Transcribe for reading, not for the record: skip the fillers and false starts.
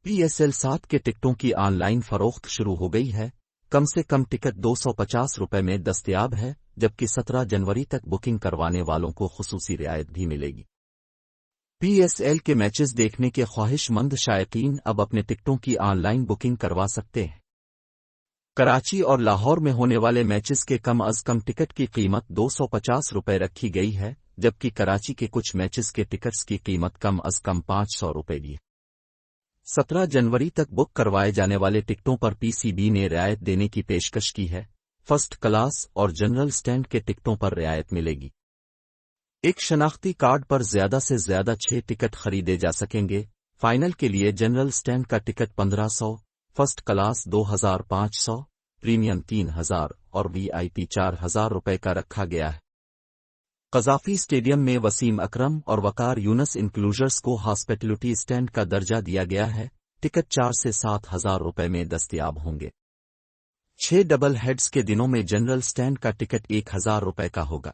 PSL 7 के टिकटों की ऑनलाइन फरोख्त शुरू हो गई है। कम से कम टिकट 250 रुपए में दस्तयाब है, जबकि 17 जनवरी तक बुकिंग करवाने वालों को खुसूसी रियायत भी मिलेगी। PSL के मैचेस देखने के ख्वाहिशमंद शायकीन अब अपने टिकटों की ऑनलाइन बुकिंग करवा सकते हैं। कराची और लाहौर में होने वाले मैचेस के कम अज कम टिकट की कीमत 250 रुपए रखी गई है, जबकि कराची के कुछ मैचेस के टिकट्स की कीमत कम अज कम 500 रुपए की है। 17 जनवरी तक बुक करवाए जाने वाले टिकटों पर PCB ने रियायत देने की पेशकश की है। फर्स्ट क्लास और जनरल स्टैंड के टिकटों पर रियायत मिलेगी। एक शनाख्ती कार्ड पर ज्यादा से ज्यादा 6 टिकट खरीदे जा सकेंगे। फाइनल के लिए जनरल स्टैंड का टिकट 1500, फर्स्ट क्लास 2500, प्रीमियम 3000 और VIP 4000 रुपए का रखा गया है। कज़ाफी स्टेडियम में वसीम अकरम और वकार यूनस इंक्लूजर्स को हॉस्पिटलिटी स्टैंड का दर्जा दिया गया है। टिकट 4 से 7,000 रुपए में दस्तयाब होंगे। 6 डबल हेड्स के दिनों में जनरल स्टैंड का टिकट 1000 रुपए का होगा।